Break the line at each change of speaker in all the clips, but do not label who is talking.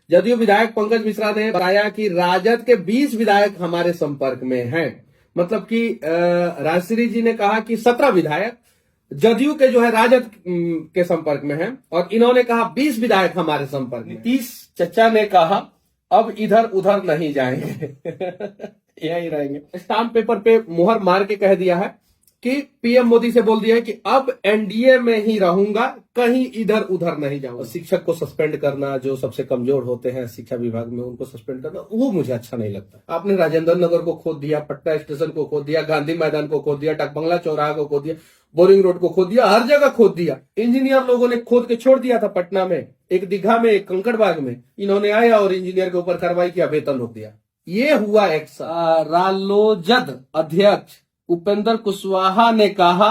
जदयू विधायक पंकज मिश्रा ने बताया कि राजद के 20 विधायक हमारे संपर्क में हैं। मतलब कि राजश्री जी ने कहा कि 17 विधायक जदयू के जो है राजद के संपर्क में हैं और इन्होंने कहा 20 विधायक हमारे संपर्क में। नीतीश चचा ने कहा अब इधर उधर नहीं जाएंगे यही रहेंगे। स्टाम्प पेपर पे मुहर मार के कह दिया है कि पीएम मोदी से बोल दिया है कि अब एनडीए में ही रहूंगा, कहीं इधर उधर नहीं जाऊंगा। शिक्षक को सस्पेंड करना, जो सबसे कमजोर होते हैं शिक्षा विभाग में उनको सस्पेंड करना, वो मुझे अच्छा नहीं लगता। आपने राजेंद्र नगर को खोद दिया, पटना स्टेशन को खोद दिया, गांधी मैदान को खोद दिया, डाकबंगला चौराहा को खोद दिया, बोरिंग रोड को खोद दिया, हर जगह खोद दिया। इंजीनियर लोगों ने खोद के छोड़ दिया था पटना में, एक दीघा में, एक कंकड़बाग में। इन्होंने आया और इंजीनियर के ऊपर कार्रवाई किया, वेतन रोक दिया। ये हुआ एक्शन। रालोजद अध्यक्ष उपेंद्र कुशवाहा ने कहा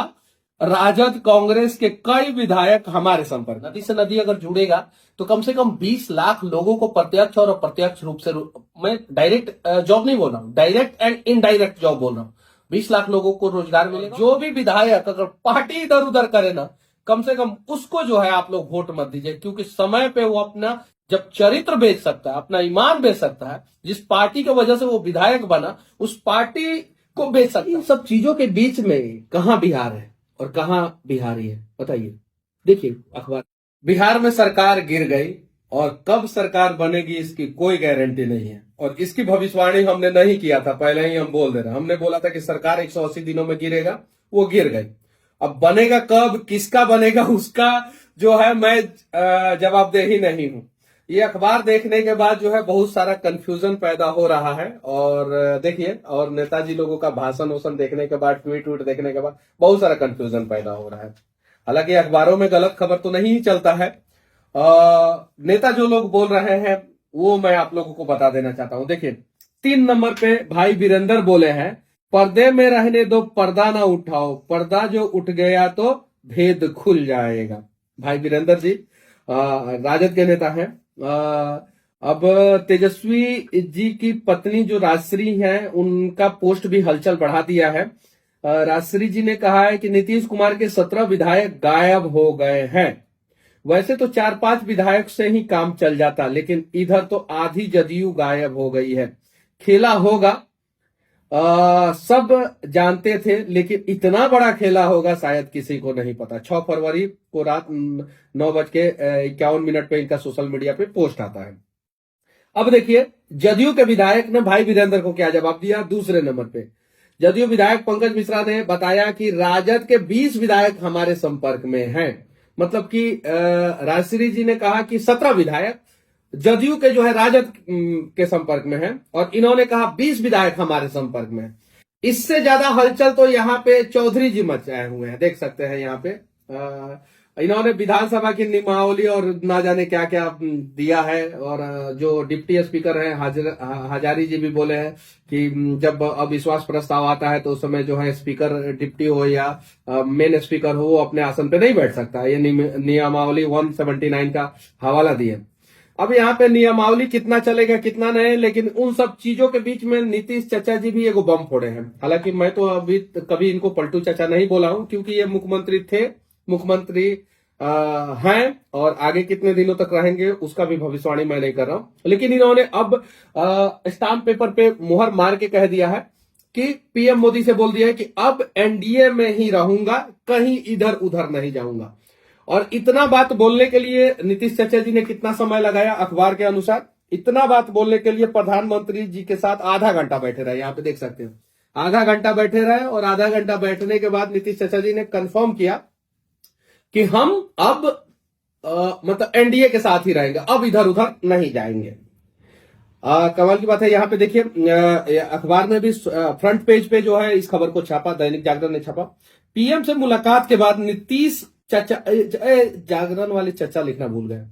राजद कांग्रेस के कई विधायक हमारे संपर्क। नदी से नदी अगर जुड़ेगा तो कम से कम 20 लाख लोगों को प्रत्यक्ष और अप्रत्यक्ष रूप से, मैं डायरेक्ट जॉब नहीं बोल रहा हूं, डायरेक्ट एंड इनडायरेक्ट जॉब बोल रहा हूं, 20 लाख लोगों को रोजगार मिलेगा। जो भी विधायक अगर पार्टी इधर उधर करे ना, कम से कम उसको जो है आप लोग वोट मत दीजिए, क्योंकि समय पे वो अपना जब चरित्र बेच सकता है, अपना ईमान बेच सकता है, जिस पार्टी की वजह से वो विधायक बना उस पार्टी को बेच सकता है। इन सब चीजों के बीच में कहां बिहार है और कहां बिहारी है, बताइए। देखिए अखबार, बिहार में सरकार गिर गई और कब सरकार बनेगी इसकी कोई गारंटी नहीं है। और इसकी भविष्यवाणी हमने नहीं किया था, पहले ही हम बोल दे रहे हैं। हमने बोला था कि सरकार 180 दिनों में गिरेगा, वो गिर गई। अब बनेगा कब, किसका बनेगा, उसका जो है मैं जवाबदेही नहीं हूं। ये अखबार देखने के बाद जो है बहुत सारा कंफ्यूजन पैदा हो रहा है। और देखिए, और नेताजी लोगों का भाषण वोषण देखने के बाद, ट्वीट देखने के बाद बहुत सारा कंफ्यूजन पैदा हो रहा है। हालांकि अखबारों में गलत खबर तो नहीं चलता है। नेता जो लोग बोल रहे हैं वो मैं आप लोगों को बता देना चाहता हूं। देखिए 3 नंबर पे भाई वीरेंद्र बोले हैं, पर्दे में रहने दो, पर्दा ना उठाओ, पर्दा जो उठ गया तो भेद खुल जाएगा। भाई वीरेंद्र जी राजद के नेता हैं। अब तेजस्वी जी की पत्नी जो राजश्री हैं, उनका पोस्ट भी हलचल बढ़ा दिया है। राजश्री जी ने कहा है कि नीतीश कुमार के 17 विधायक गायब हो गए हैं। वैसे तो 4-5 विधायक से ही काम चल जाता, लेकिन इधर तो आधी जदयू गायब हो गई है। खेला होगा, सब जानते थे, लेकिन इतना बड़ा खेला होगा शायद किसी को नहीं पता। 6 फरवरी को रात 9:51 पे इनका सोशल मीडिया पे पोस्ट आता है। अब देखिए जदयू के विधायक ने भाई वीरेंद्र को क्या जवाब दिया। दूसरे नंबर पे जदयू विधायक पंकज मिश्रा ने बताया कि राजद के 20 विधायक हमारे संपर्क में हैं। मतलब कि राजश्री जी ने कहा कि 17 विधायक जदयू के जो है राजद के संपर्क में हैं और इन्होंने कहा 20 विधायक हमारे संपर्क में। इससे ज्यादा हलचल तो यहाँ पे चौधरी जी मचाए हुए हैं, देख सकते हैं यहाँ पे। इन्होंने विधानसभा की नियमावली और ना जाने क्या क्या दिया है। और जो डिप्टी स्पीकर हैं हजारी जी भी बोले हैं कि जब अविश्वास प्रस्ताव आता है तो उस समय जो है स्पीकर डिप्टी हो या मेन स्पीकर हो, वो अपने आसन पे नहीं बैठ सकता। ये नियमावली 179 का हवाला दिए। अब यहाँ पे नियमावली कितना चलेगा कितना नहीं, लेकिन उन सब चीजों के बीच में नीतीश चाचा जी भी एगो बम फोड़े हैं। हालांकि मैं तो अभी कभी इनको पलटू चाचा नहीं बोला हूं, क्योंकि ये मुख्यमंत्री थे, मुख्यमंत्री हैं और आगे कितने दिनों तक रहेंगे उसका भी भविष्यवाणी मैं नहीं कर रहा हूं। लेकिन इन्होंने अब स्टाम्प पेपर पे मुहर मार के कह दिया है कि पीएम मोदी से बोल दिया है कि अब एनडीए में ही रहूंगा, कहीं इधर उधर नहीं जाऊंगा। और इतना बात बोलने के लिए नीतीश चाचा जी ने कितना समय लगाया, अखबार के अनुसार इतना बात बोलने के लिए प्रधानमंत्री जी के साथ आधा घंटा बैठे रहे। यहाँ पे देख सकते हैं, आधा घंटा बैठे रहे और आधा घंटा बैठने के बाद नीतीश चाचा जी ने कंफर्म किया कि हम अब मतलब एनडीए के साथ ही रहेंगे, अब इधर उधर नहीं जाएंगे। कमाल की बात है। यहाँ पे देखिए अखबार में भी फ्रंट पेज पे जो है इस खबर को छापा, दैनिक जागरण ने छापा। पीएम से मुलाकात के बाद नीतीश चाचा, जागरण वाले चाचा लिखना भूल गए,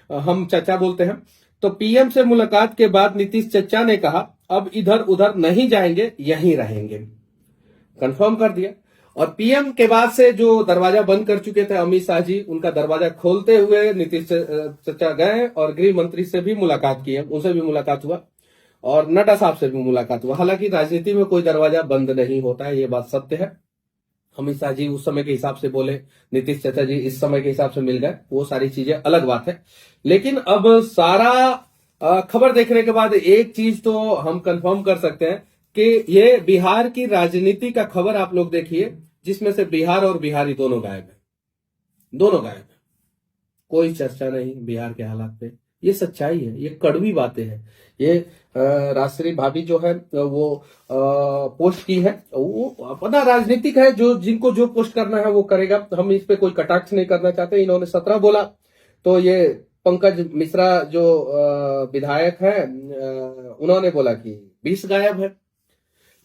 हम चाचा बोलते हैं। तो पीएम से मुलाकात के बाद नीतीश चाचा ने कहा अब इधर उधर नहीं जाएंगे, यहीं रहेंगे, कंफर्म कर दिया। और पीएम के बाद से जो दरवाजा बंद कर चुके थे अमित शाह जी, उनका दरवाजा खोलते हुए नीतीश चाचा गए और गृह मंत्री से भी मुलाकात की है, उनसे भी मुलाकात हुआ और नड्डा साहब से भी मुलाकात हुआ। हालांकि राजनीति में कोई दरवाजा बंद नहीं होता है, ये बात सत्य है। अमित शाह जी उस समय के हिसाब से बोले, नीतीश चाचा जी इस समय के हिसाब से मिल गए, वो सारी चीजें अलग बात है। लेकिन अब सारा खबर देखने के बाद एक चीज तो हम कंफर्म कर सकते हैं कि ये बिहार की राजनीति का खबर आप लोग देखिए, जिसमें से बिहार और बिहारी दोनों गायब है, दोनं गायब है। कोई चर्चा नहीं बिहार के हालात पे। ये सच्चाई है, ये कड़वी बातें हैं। ये राजश्री भाभी जो है वो पोस्ट की है, वो अपना राजनीतिक है, जो जिनको जो पोस्ट करना है वो करेगा। हम इस पे कोई कटाक्ष नहीं करना चाहते। इन्होंने 17 बोला, तो ये पंकज मिश्रा जो विधायक है, उन्होंने बोला कि 20 गायब है।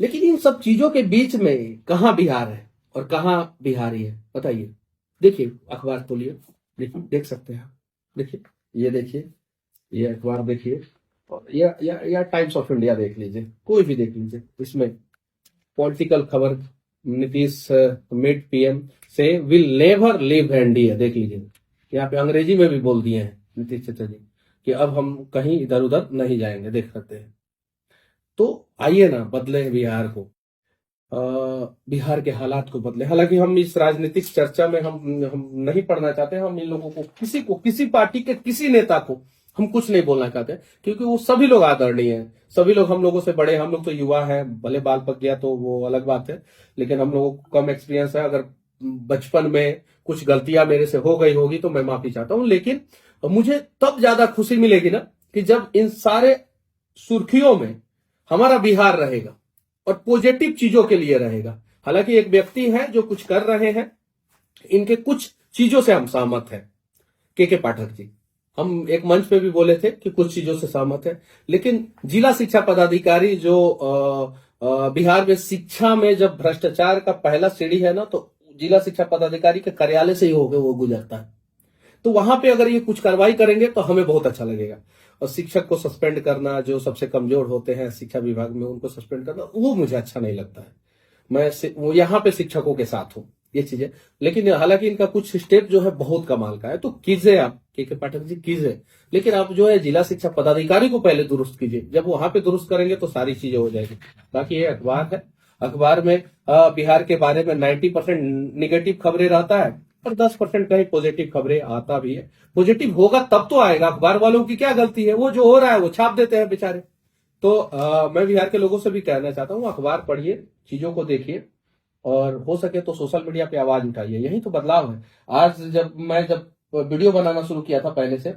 लेकिन इन सब चीजों के बीच में कहां बिहार है और कहां बिहारी है, बताइए। देखिए अखबार खोलिए, देखिए, देख सकते हैं आप। देखिए, ये देखिए, ये अखबार देखिए, और या टाइम्स ऑफ इंडिया देख लीजिए, कोई भी देख लीजिए। इसमें पॉलिटिकल खबर, नीतीश मिड पीएम से विल नेवर लीव एनडीए, देख लीजिए। यहाँ पे अंग्रेजी में भी बोल दिए हैं नीतीश चाचा जी कि अब हम कहीं इधर उधर नहीं जाएंगे, देख सकते हैं। तो आइए ना बदले बिहार को, बिहार के हालात को बदले। हालांकि हम इस राजनीतिक चर्चा में हम नहीं पढ़ना चाहते। हम इन लोगों को किसी पार्टी के किसी नेता को हम कुछ नहीं बोलना चाहते, क्योंकि वो सभी लोग आदरणीय हैं। सभी लोग हम लोगों से बड़े, हम लोग तो युवा हैं, भले बाल पक गया तो वो अलग बात है, लेकिन हम लोगों को कम एक्सपीरियंस है। अगर बचपन में कुछ गलतियां मेरे से हो गई होगी तो मैं माफी चाहता हूं। लेकिन मुझे तब ज्यादा खुशी मिलेगी ना कि जब इन सारे सुर्खियों में हमारा बिहार रहेगा और पॉजिटिव चीजों के लिए रहेगा। हालांकि एक व्यक्ति है जो कुछ कर रहे हैं, इनके कुछ चीजों से हम सहमत हैं, के पाठक जी। हम एक मंच पे भी बोले थे कि कुछ चीजों से सहमत है, लेकिन जिला शिक्षा पदाधिकारी जो बिहार में शिक्षा में जब भ्रष्टाचार का पहला सीढ़ी है ना, तो जिला शिक्षा पदाधिकारी के कार्यालय से ही होकर वो गुजरता है। तो वहां पे अगर ये कुछ कार्रवाई करेंगे तो हमें बहुत अच्छा लगेगा। और शिक्षक को सस्पेंड करना, जो सबसे कमजोर होते हैं शिक्षा विभाग में, उनको सस्पेंड करना, वो मुझे अच्छा नहीं लगता है। मैं यहाँ पे शिक्षकों के साथ हूं, ये चीजें। लेकिन हालांकि इनका कुछ स्टेप जो है बहुत कमाल का है, तो कीजिए आप, के पाठक जी, कीजिए। लेकिन आप जो है जिला शिक्षा पदाधिकारी को पहले दुरुस्त कीजिए। जब वहां पे दुरुस्त करेंगे तो सारी चीजें हो जाएगी। बाकी ये अखबार है, अखबार में बिहार के बारे में 90% निगेटिव खबरें रहता है और 10% कहीं पॉजिटिव खबरें आता भी है। पॉजिटिव होगा तब तो आएगा। अखबार वालों की क्या गलती है, वो जो हो रहा है वो छाप देते हैं बेचारे। तो मैं बिहार के लोगों से भी कहना चाहता हूँ, अखबार पढ़िए, चीजों को देखिए, और हो सके तो सोशल मीडिया पे आवाज उठाइए। यही तो बदलाव है। आज जब वीडियो बनाना शुरू किया था पहले से,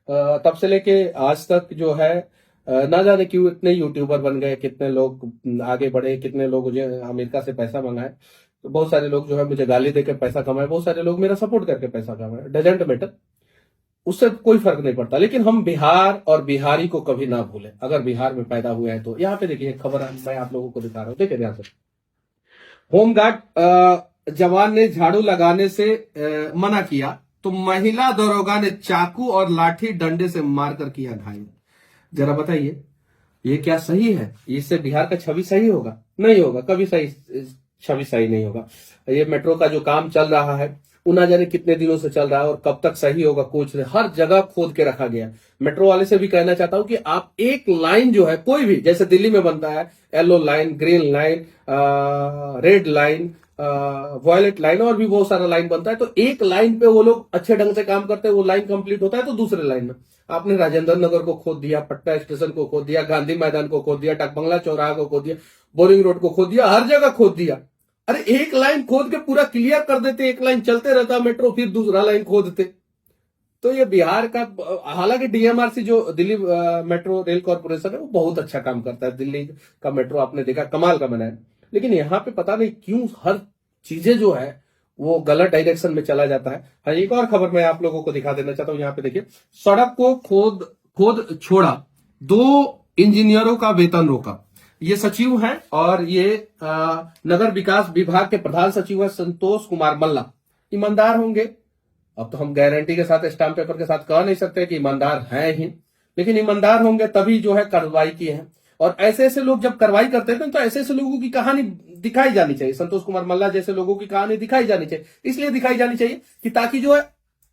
तब से लेके आज तक जो है, ना जाने क्यों इतने यूट्यूबर बन गए, कितने लोग आगे बढ़े, कितने लोग जो अमेरिका से पैसा मंगाए। तो बहुत सारे लोग जो है मुझे गाली देकर पैसा कमाए, बहुत सारे लोग मेरा सपोर्ट करके पैसा कमाए। डजेंट मैटर, उससे कोई फर्क नहीं पड़ता। लेकिन हम बिहार और बिहारी को कभी ना भूलें, अगर बिहार में पैदा हुए हैं तो। यहाँ पे देखिए खबर मैं आप लोगों को दिखा रहा हूँ, देखिए ध्यान से। होमगार्ड जवान ने झाड़ू लगाने से मना किया तो महिला दरोगा ने चाकू और लाठी डंडे से मारकर किया घायल। जरा बताइए, ये क्या सही है? इससे बिहार का छवि सही होगा? नहीं होगा, कभी सही छवि सही नहीं होगा। ये मेट्रो का जो काम चल रहा है, ना जाने कितने दिनों से चल रहा है और कब तक सही होगा, कुछ हर जगह खोद के रखा गया। मेट्रो वाले से भी कहना चाहता हूं कि आप एक लाइन जो है, कोई भी, जैसे दिल्ली में बनता है yellow line, green line, red line, violet line, और भी बहुत सारा लाइन बनता है, तो एक लाइन पे वो लोग अच्छे ढंग से काम करते हैं, वो लाइन कंप्लीट होता है तो दूसरे लाइन में आपने राजेंद्र नगर को खोद दिया, पटना स्टेशन को खोद दिया, गांधी मैदान को खोद दिया, टकबंगला चौराहा को खोद दिया, बोरिंग रोड को खोद दिया, हर जगह खोद दिया। अरे एक लाइन खोद के पूरा क्लियर कर देते, एक लाइन चलते रहता मेट्रो, फिर दूसरा लाइन खोदते। तो ये बिहार का, हालांकि डीएमआरसी जो दिल्ली मेट्रो रेल कॉर्पोरेशन है, वो बहुत अच्छा काम करता है। दिल्ली का मेट्रो आपने देखा, कमाल का बना है। लेकिन यहाँ पे पता नहीं क्यों हर चीजें जो है वो गलत डायरेक्शन में चला जाता है। हाँ, एक और खबर मैं आप लोगों को दिखा देना चाहता हूं। यहाँ पे देखिए, सड़क को खोद छोड़ा, 2 इंजीनियरों का वेतन रोका। ये सचिव हैं और ये नगर विकास विभाग के प्रधान सचिव है संतोष कुमार मल्ला। ईमानदार होंगे, अब तो हम गारंटी के साथ, स्टाम्प पेपर के साथ कह नहीं सकते कि ईमानदार हैं ही, लेकिन ईमानदार होंगे तभी जो है कार्रवाई की है। और ऐसे ऐसे लोग जब कार्रवाई करते हैं तो ऐसे ऐसे लोगों की कहानी दिखाई जानी चाहिए। संतोष कुमार मल्ला जैसे लोगों की कहानी दिखाई जानी चाहिए, इसलिए दिखाई जानी चाहिए कि ताकि जो है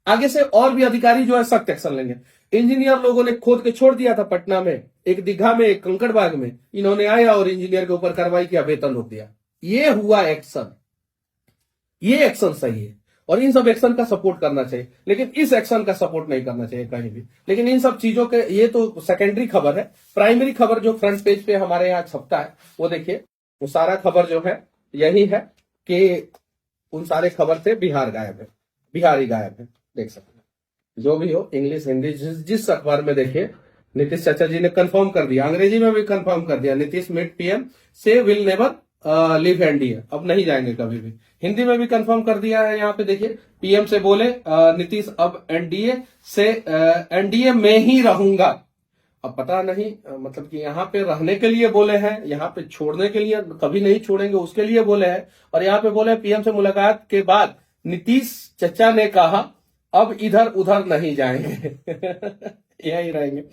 आगे से और भी अधिकारी जो है सख्त एक्शन लेंगे। इंजीनियर लोगों ने खोद के छोड़ दिया था पटना में, एक दीघा में, एक कंकड़बाग में, इन्होंने आया और इंजीनियर के ऊपर कार्रवाई किया, वेतन रोक दिया। ये हुआ एक्शन, ये एक्शन सही है। और इन सब एक्शन का सपोर्ट करना चाहिए, लेकिन इस एक्शन का सपोर्ट नहीं करना चाहिए कहीं भी। लेकिन इन सब चीजों के, ये तो सेकेंडरी खबर है। प्राइमरी खबर जो फ्रंट पेज पे हमारे यहाँ छपता है वो देखिए, वो सारा खबर जो है यही है कि उन सारे खबर से बिहार गायब है, बिहार ही गायब है। देख सकते हैं, जो भी हो, इंग्लिश हिंदी जिस अखबार में देखिए, नीतीश चाचा जी ने कंफर्म कर दिया, अंग्रेजी में भी कंफर्म कर दिया, नीतीश मीट पीएम से विल नेवर लीव एनडीए, अब नहीं जाएंगे कभी भी। हिंदी में भी कंफर्म कर दिया है, यहाँ पे देखिए, पीएम से बोले नीतीश अब एनडीए से एनडीए में ही रहूंगा। अब पता नहीं मतलब कि यहाँ पे रहने के लिए बोले हैं, यहाँ पे छोड़ने के लिए कभी नहीं छोड़ेंगे उसके लिए बोले हैं। और यहाँ पे बोले पीएम से मुलाकात के बाद नीतीश चचा ने कहा अब इधर उधर नहीं जाएंगे यही रहेंगे।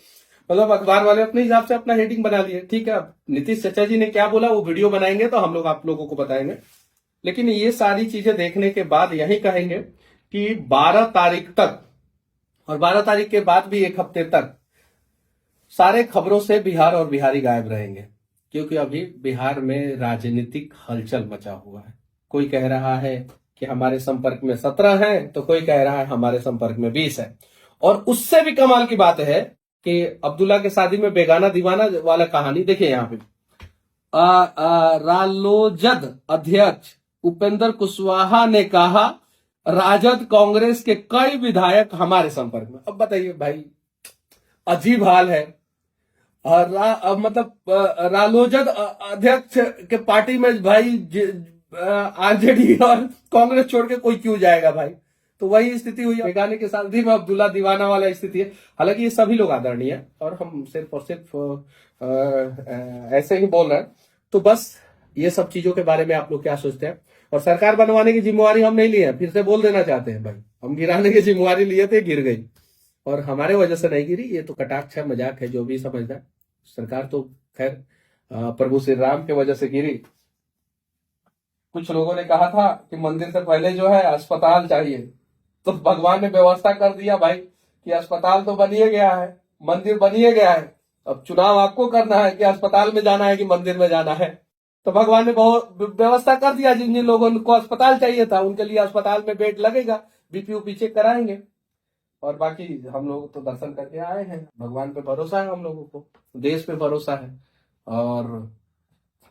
मतलब अखबार वाले अपने हिसाब से अपना हेडिंग बना लिए, ठीक है। अब नीतीश चचा जी ने क्या बोला वो वीडियो बनाएंगे तो हम लोग आप लोगों को बताएंगे। लेकिन ये सारी चीजें देखने के बाद यही कहेंगे कि 12 तारीख तक, और 12 तारीख के बाद भी एक हफ्ते तक सारे खबरों से बिहार और बिहारी गायब रहेंगे, क्योंकि अभी बिहार में राजनीतिक हलचल मचा हुआ है। कोई कह रहा है कि हमारे संपर्क में 17 हैं, तो कोई कह रहा है हमारे संपर्क में 20 है। और उससे भी कमाल की बात है कि अब्दुल्ला के शादी में बेगाना दीवाना वाला कहानी देखिए यहाँ पे, रालोजद अध्यक्ष उपेंद्र कुशवाहा ने कहा राजद कांग्रेस के कई विधायक हमारे संपर्क में। अब बताइए भाई, अजीब हाल है। मतलब रालोजद अध्यक्ष के पार्टी में भाई आरजेडी और कांग्रेस छोड़ के कोई क्यों जाएगा भाई। तो वही स्थिति हुई बेगाने के शादी में अब्दुल्ला दीवाना वाला स्थिति है। हालांकि ये सभी लोग आदरणीय है और हम सिर्फ और सिर्फ ऐसे ही बोल रहे हैं। तो बस ये सब चीजों के बारे में आप लोग क्या सोचते हैं। और सरकार बनवाने की जिम्मेवारी हम नहीं लिए हैं, फिर से बोल देना चाहते हैं भाई, हम गिराने की जिम्मेवारी लिए थे, गिर गई, और हमारे वजह से नहीं गिरी। ये तो कटाक्ष है, मजाक है, जो भी समझना है। सरकार तो खैर प्रभु श्री राम के वजह से गिरी। कुछ लोगों ने कहा था कि मंदिर से पहले जो है अस्पताल चाहिए, तो भगवान ने व्यवस्था कर दिया भाई कि अस्पताल तो बनिए गया है, मंदिर बनिए गया है। अब चुनाव आपको करना है कि अस्पताल में जाना है कि मंदिर में जाना है। तो भगवान ने बहुत व्यवस्था कर दिया, जिन जिन लोगों को अस्पताल चाहिए था उनके लिए अस्पताल में बेड लगेगा, बीपी उपी चेक कराएंगे। और बाकी हम लोग तो दर्शन करके आए हैं, भगवान पे भरोसा है हम लोगों को, देश पे भरोसा है। और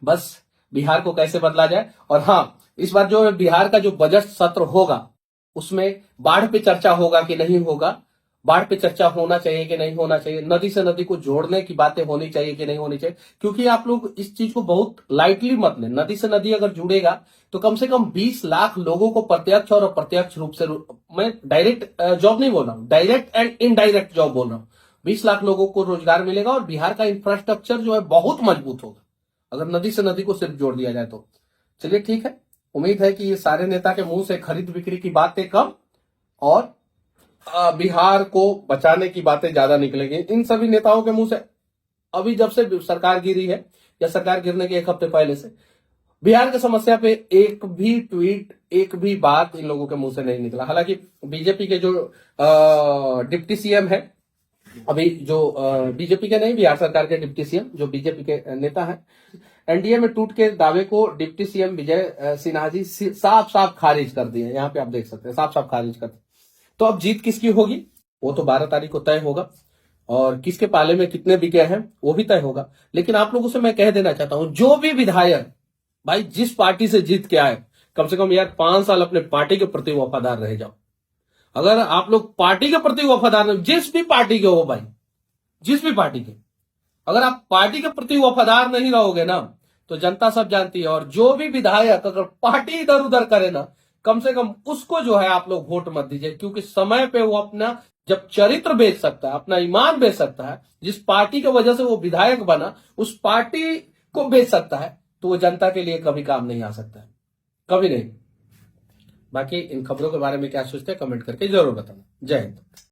बस बिहार को कैसे बदला जाए। और हाँ, इस बार जो बिहार का जो बजट सत्र होगा उसमें बाढ़ पे चर्चा होगा कि नहीं होगा, बाढ़ पे चर्चा होना चाहिए कि नहीं होना चाहिए, नदी से नदी को जोड़ने की बातें होनी चाहिए कि नहीं होनी चाहिए। क्योंकि आप लोग इस चीज को बहुत लाइटली मत लें। नदी से नदी अगर जुड़ेगा तो कम से कम 20 लाख लोगों को प्रत्यक्ष और अप्रत्यक्ष रूप से, मैं डायरेक्ट जॉब नहीं बोल रहा हूं, डायरेक्ट एंड इनडायरेक्ट जॉब बोल रहा हूं, 20 लाख लोगों को रोजगार मिलेगा। और बिहार का इंफ्रास्ट्रक्चर जो है बहुत मजबूत होगा अगर नदी से नदी को सिर्फ जोड़ दिया जाए तो। चलिए ठीक है, उम्मीद है कि ये सारे नेता के मुंह से खरीद बिक्री की बातें कम और बिहार को बचाने की बातें ज्यादा निकलेंगी इन सभी नेताओं के मुंह से। अभी जब से सरकार गिरी है या सरकार गिरने के एक हफ्ते पहले से बिहार की समस्या पे एक भी ट्वीट, एक भी बात इन लोगों के मुंह से नहीं निकला। हालांकि बीजेपी के जो डिप्टी सीएम है, अभी जो बीजेपी के नहीं, बिहार सरकार के डिप्टी सीएम जो बीजेपी के नेता हैं, एनडीए में टूट के दावे को डिप्टी सीएम विजय सिन्हा जी साफ साफ खारिज कर दिए। यहाँ पे आप देख सकते हैं, साफ साफ खारिज कर दिए। तो अब जीत किसकी होगी वो तो 12 तारीख को तय होगा, और किसके पाले में कितने बिके हैं वो भी तय होगा। लेकिन आप लोगों से मैं कह देना चाहता हूं, जो भी विधायक भाई जिस पार्टी से जीत के आए, कम से कम यार 5 साल अपने पार्टी के प्रति वफादार रह जाओ। अगर आप लोग पार्टी के प्रति वफादार नहीं, जिस भी पार्टी के हो भाई, जिस भी पार्टी के, अगर आप पार्टी के प्रति वफादार नहीं रहोगे ना तो जनता सब जानती है। और जो भी विधायक अगर पार्टी इधर उधर करे ना, कम से कम उसको जो है आप लोग वोट मत दीजिए। क्योंकि समय पे वो अपना जब चरित्र बेच सकता है, अपना ईमान बेच सकता है, जिस पार्टी की वजह से वो विधायक बना उस पार्टी को बेच सकता है, तो वो जनता के लिए कभी काम नहीं आ सकता है, कभी नहीं। बाकी इन खबरों के बारे में क्या सोचते हैं कमेंट करके जरूर बताना। जय हिंद।